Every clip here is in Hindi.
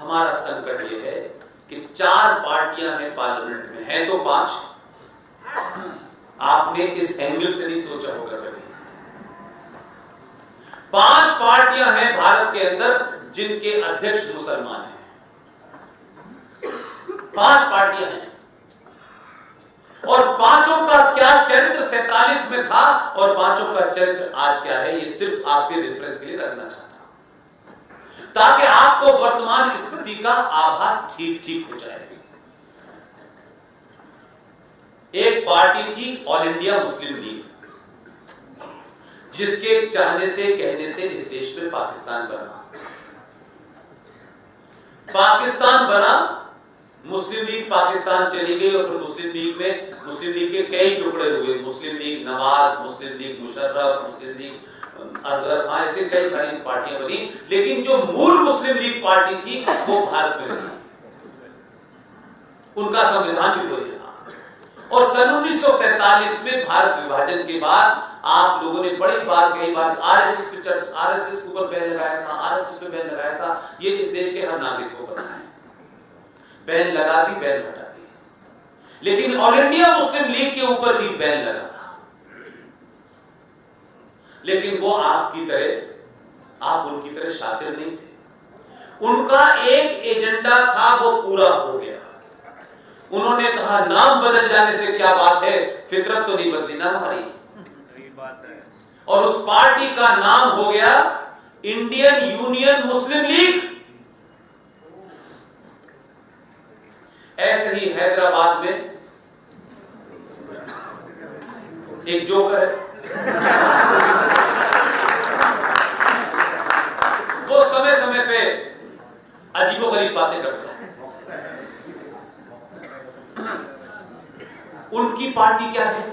हमारा संकट ये है कि 4 पार्टियां हैं पार्लियामेंट में, है तो 5। आपने इस एंगल से नहीं सोचा होगा कभी। 5 पार्टियां हैं भारत के अंदर जिनके अध्यक्ष मुसलमान हैं। 5 पार्टियां हैं और 5 का क्या चरित्र 47 में था और 5 का चरित्र आज क्या है, ये सिर्फ आपके रेफरेंस के लिए रखना चाहता हूं ताकि आपको वर्तमान स्थिति का आभास ठीक हो जाए। एक पार्टी थी ऑल इंडिया मुस्लिम लीग, जिसके चाहने से कहने से इस देश में पाकिस्तान बना। मुस्लिम लीग पाकिस्तान चली गई और फिर मुस्लिम लीग के कई टुकड़े हुए। मुस्लिम लीग नवाज, मुस्लिम लीग मुशर्रफ, मुस्लिम लीग अजहर खान, ऐसे कई सारी पार्टियां बनी, लेकिन जो मूल मुस्लिम लीग पार्टी थी वो भारत में रही। उनका संविधान भी वही रहा। और सन 1947 में भारत विभाजन के बाद आप लोगों ने बड़ी बार कई बार आरएसएस के ऊपर बैन लगाया था, आरएसएस पे बैन लगाया था। ये इस देश के हर नागरिक को पता है। बैन लगा दी, बैन हटा दी, लेकिन ऑल इंडिया मुस्लिम लीग के ऊपर भी बैन लगा था। लेकिन वो आप उनकी तरह शातिर नहीं थे। उनका एक एजेंडा था, वो पूरा हो गया। उन्होंने कहा नाम बदल जाने से क्या बात है, फितरत तो नहीं बदली ना हमारी। और उस पार्टी का नाम हो गया इंडियन यूनियन मुस्लिम लीग। ऐसे ही हैदराबाद में एक जोकर है, वो समय समय पे अजीबोगरीब बातें करता है। उनकी पार्टी क्या है?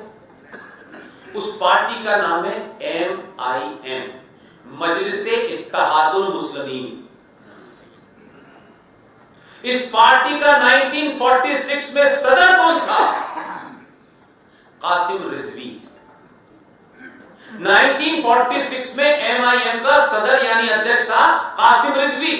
उस पार्टी का नाम है MIM, मजलिस-ए-इत्तेहादुल मुस्लिमीन। इस पार्टी का 1946 में सदर कौन था? कासिम रिजवी। 1946 में MIM का सदर यानी अध्यक्ष था कासिम रिजवी,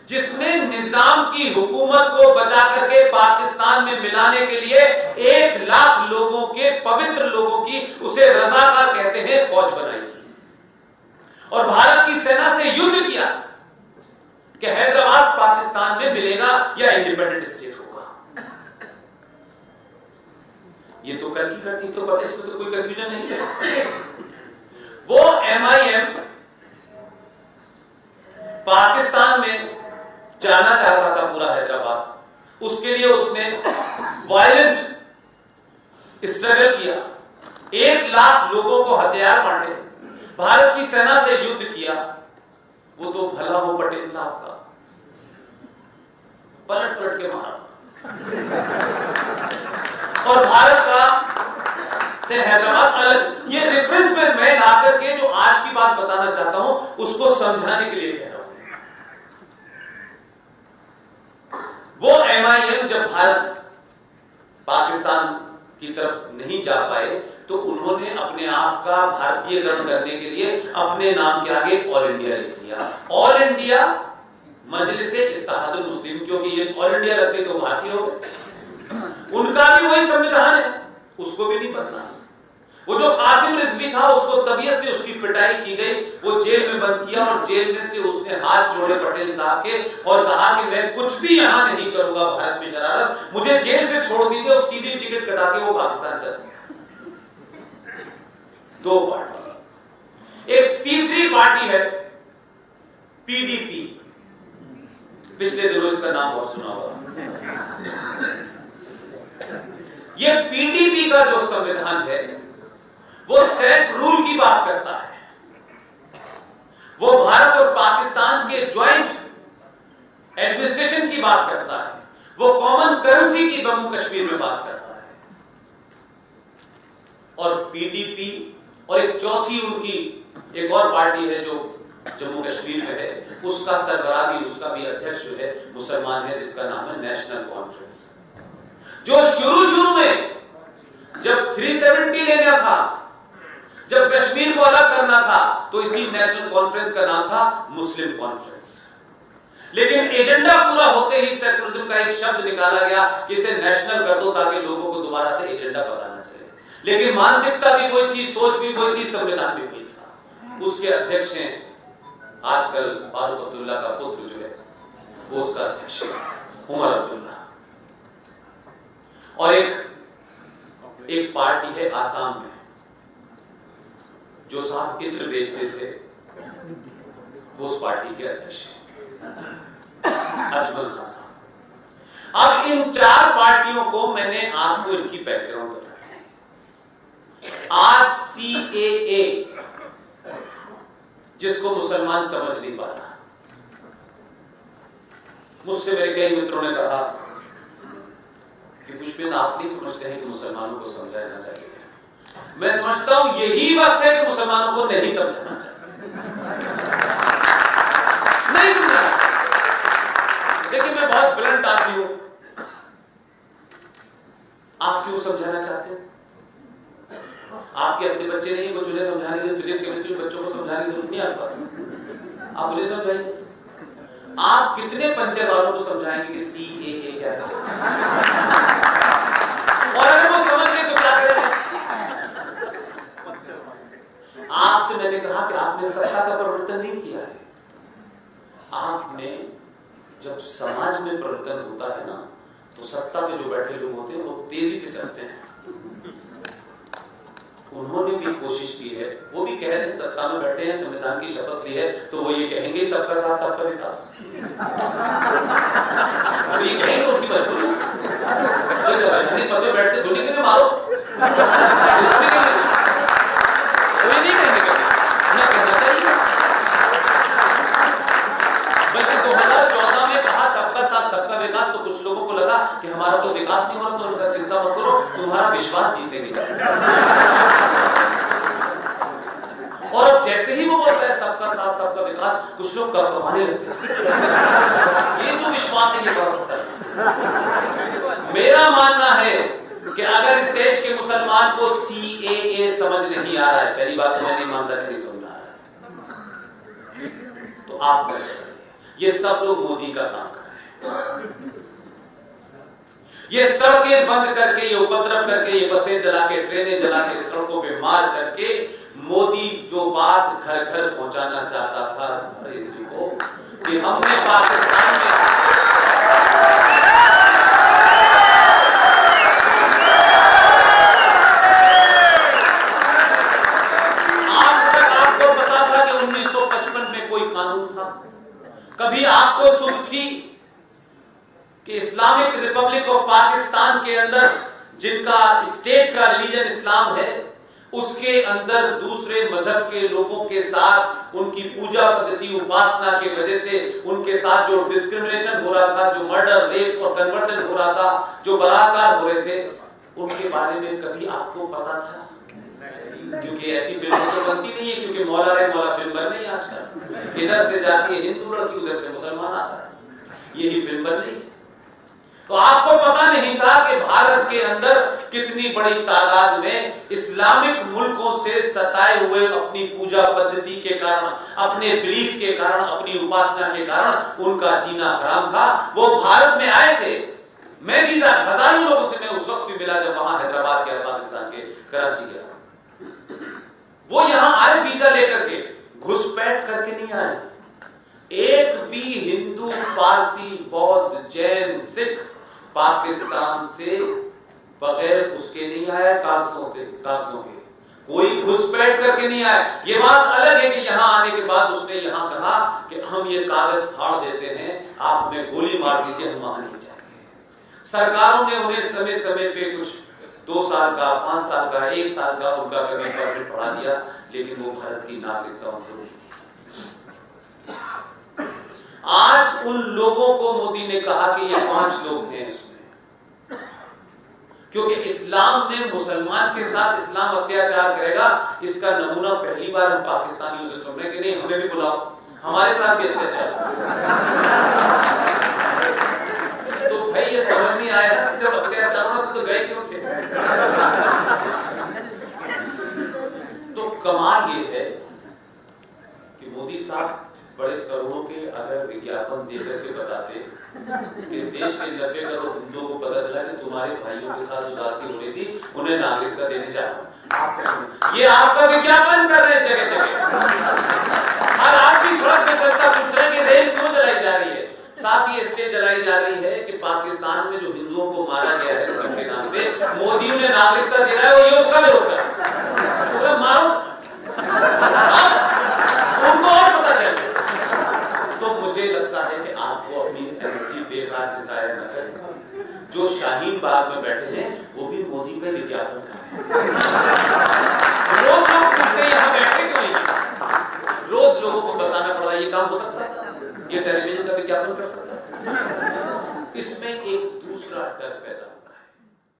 जिसने निजाम की हुकूमत को बचा करके पाकिस्तान में मिलाने के लिए 1 लाख लोगों के, पवित्र लोगों की, उसे रजाकार कहते हैं, फौज बनाई थी और भारत की सेना से युद्ध किया कि हैदराबाद पाकिस्तान में मिलेगा या इंडिपेंडेंट स्टेट होगा। ये तो कल की घटना तो पता, इसमें तो कोई कंफ्यूजन नहीं है। वो MIM पाकिस्तान में जाना चाहता था पूरा हैदराबाद। उसके लिए उसने वायलेंट स्ट्रगल किया, 1 लाख लोगों को हथियार बांटे, भारत की सेना से युद्ध किया। वो तो भला हो पटेल साहब का, पलट के मारा और भारत का से हैदराबाद अलग। ये रेफरेंस में मैं लाकर के जो आज की बात बताना चाहता हूं उसको समझाने के लिए कह रहा हूं। वो MIM जब भारत पाकिस्तान की तरफ नहीं जा पाए तो उन्होंने अपने आप का भारतीयकरण करने के लिए अपने नाम के आगे ऑल इंडिया लिख दिया। ऑल इंडिया मजलिस-ए-इत्तेहादुल मुस्लिम, क्योंकि ये ऑल इंडिया लगते तो भारतीय हो गए। उनका भी वही संविधान है, उसको भी नहीं बदला। वो जो कासिम रिजवी था उसको तबीयत से उसकी पिटाई की गई, वो जेल में बंद किया और जेल में से उसने हाथ जोड़े पटेल साहब के और कहा कि मैं कुछ भी यहां नहीं करूंगा भारत में शरारत, मुझे जेल से छोड़ दीजिए, और सीधी टिकट कटा के वो पाकिस्तान चल गया। 2 पार्टी। एक तीसरी पार्टी है PDP। पिछले दिनों इसका नाम बहुत सुना होगा। ये PDP का जो संविधान है वो सेल्फ रूल की बात करता है। वो भारत और पाकिस्तान के ज्वाइंट एडमिनिस्ट्रेशन की बात करता है। वो कॉमन करेंसी की जम्मू कश्मीर में बात करता है। और PDP और एक चौथी उनकी एक और पार्टी है जो जम्मू कश्मीर में है, उसका सरबराह भी, उसका भी अध्यक्ष जो है मुसलमान है, जिसका नाम है नेशनल कॉन्फ्रेंस। जो शुरू में जब 370 लेना था, जब कश्मीर को अलग करना था, तो इसी नेशनल कॉन्फ्रेंस का नाम था मुस्लिम कॉन्फ्रेंस। लेकिन एजेंडा पूरा होते ही सेकुलरिज्म का एक शब्द निकाला गया कि इसे नेशनल कर दो ताकि लोगों को दोबारा से एजेंडा पता ना चले। लेकिन मानसिकता भी वही थी, सोच भी वही थी, संविधान भी वही था। उसके अध्यक्ष हैं आजकल फारूक अब्दुल्ला का पुत्र जो है वो उसका अध्यक्ष है, उमर अब्दुल्ला। और एक पार्टी है आसाम में जो साहब इत्र बेचते थे, वो उस पार्टी के अध्यक्ष हैं अजमल खान साहब। अब इन चार पार्टियों को मैंने आपको इनकी बैकग्राउंड बताया है। आज CAA जिसको मुसलमान समझ नहीं पा रहा, मुझसे मेरे कई मित्रों ने कहा कि पुष्पेंद्र आप नहीं समझते हैं कि मुसलमानों को समझाना चाहिए। मैं समझता हूं यही वक्त है कि मुसलमानों को नहीं समझाना चाहिए, नहीं समझाना। लेकिन मैं बहुत ब्लंट आदमी हूं, आप क्यों समझाना चाहते हैं? आपके अपने बच्चे नहीं, कुछ उन्हें समझाने की फिजिक्स केमिस्ट्री बच्चों को समझाने की जरूरत नहीं आपके पास, आप उन्हें समझाइए। आप कितने पंचर वालों को समझाएंगे कि CAA क्या है? और अगर वो समझ गए तो क्या करेंगे? आपसे मैंने कहा कि आपने सत्ता का परिवर्तन नहीं किया है। आपने जब समाज में परिवर्तन होता है ना, तो सत्ता पे जो बैठे लोग होते हैं वो तेजी से चलते हैं। उन्होंने भी कोशिश की है, वो भी कह रहे हैं सत्ता में बैठे हैं, संविधान की शपथ ली है, तो वो ये कहेंगे सबका साथ सबका विकास। तो ये कहेंगे उनकी मजबूरी, तो संवैधानिक पद पे बैठते धोनी के लिए मारो, कोई नहीं कहेंगे ना, कहना चाहिए। बल्कि 2014 में कहा सबका साथ सबका विकास, तो कुछ लोगों को लगा कि हमारा तो विकास नहीं हो रहा, तो उनका चिंता मत करो, तुम्हारा विश्वास जीतेंगे। और अब जैसे ही वो बोलता है सबका साथ सबका विकास, कुछ लोग कमाने लगते हैं। ये जो विश्वास है ये बहुत खतरनाक। मेरा मानना है कि अगर इस देश के मुसलमान को CAA समझ नहीं आ रहा है, पहली बात तो मैं नहीं मानता कि नहीं समझ आ रहा है, तो आप ये सब लोग मोदी का काम कर रहे हैं। ये सड़कें बंद करके, ये उपद्रव करके, ये बसें जला के, ट्रेनें जला के, सड़कों पे मार करके मोदी जो बात घर घर पहुंचाना चाहता था नरेंद्र जी को कि हमने पाकिस्तान में आज तक आपको पता था कि 1955 में कोई कानून था? कभी आपको सुध थी कि इस्लामिक रिपब्लिक ऑफ पाकिस्तान के अंदर जिनका स्टेट का रिलीजन इस्लाम है, उसके अंदर दूसरे मजहब के लोगों के साथ उनकी पूजा पद्धति, उपासना की वजह से उनके साथ जो डिस्क्रिमिनेशन हो रहा था, जो मर्डर, रेप और कन्वर्जन हो रहा था, जो बलात्कार हो रहे थे, उनके बारे में कभी आपको पता था? क्योंकि ऐसी फिल्म तो बनती नहीं है, क्योंकि मौला रे मौला फिल्म बन रही है आजकल, इधर से जाती है हिंदू लड़की, उधर से मुसलमान आता है, यही फिल्म बन रही है। तो आपको पता नहीं था कि भारत के अंदर कितनी बड़ी तादाद में इस्लामिक मुल्कों से सताए हुए अपनी पूजा पद्धति के कारण, अपने बिलीफ के कारण, अपनी उपासना के कारण उनका जीना हराम था। वो भारत में आए थे, मैं भी हजारों लोगों से मैं उस वक्त भी मिला जब वहां हैदराबाद के, पाकिस्तान के कराची गया। वो यहां आए वीजा लेकर के, घुसपैठ करके नहीं आए। एक भी हिंदू, पारसी, बौद्ध, जैन, सिख पाकिस्तान से बगैर उसके नहीं आया, कागजों के कोई घुसपैठ करके नहीं आया। ये बात अलग है कि यहां आने के बाद उसने यहां कहा कि हम ये कागज फाड़ देते हैं, आप हमें गोली मार दीजिए, हम वहां नहीं जाएंगे। सरकारों ने उन्हें समय समय पे कुछ 2 साल का, 5 साल का, 1 साल का उनका कभी परमिट बढ़ा दिया, लेकिन वो भारत की नागरिकता उनको नहीं दी। आज उन लोगों को मोदी ने कहा कि ये 5 लोग हैं इसमें, क्योंकि इस्लाम में मुसलमान के साथ इस्लाम अत्याचार करेगा, इसका नमूना पहली बार हम पाकिस्तानियों से सुन रहे हैं कि नहीं हमें भी बुलाओ, हमारे साथ भी अत्याचार। तो भाई ये समझ नहीं आया कि जब अत्याचार हुआ तो गए क्यों थे? तो कमाल ये है कि मोदी साहब बड़े करोड़ों के अगर विज्ञापन देकर के तुम्हारे भाइयों के साथ जो जाति हो रही थी उन्हें नागरिकता देने जा रहा हूं। ये आपका विज्ञापन कर रहे हैं जगह जगह। और आपकी सड़क पे चलता पूछ रहे हैं कि रेल क्यों जलाई जा रही है। साथ ही इसलिए जलाई जा रही है कि पाकिस्तान में जो हिंदुओं को मारा गया है धर्म के नाम पे, मोदी उन्हें नागरिकता दे रहा है और ये उसका विरोध कर रहा है। तो मारो उनको और पता चले। तो मुझे लगता है कि आपको अपनी एनर्जी बेकार में जाया न करें। जो शाहीन बाग में बैठे हैं वो भी मोदी का विज्ञापन कर रहे हैं।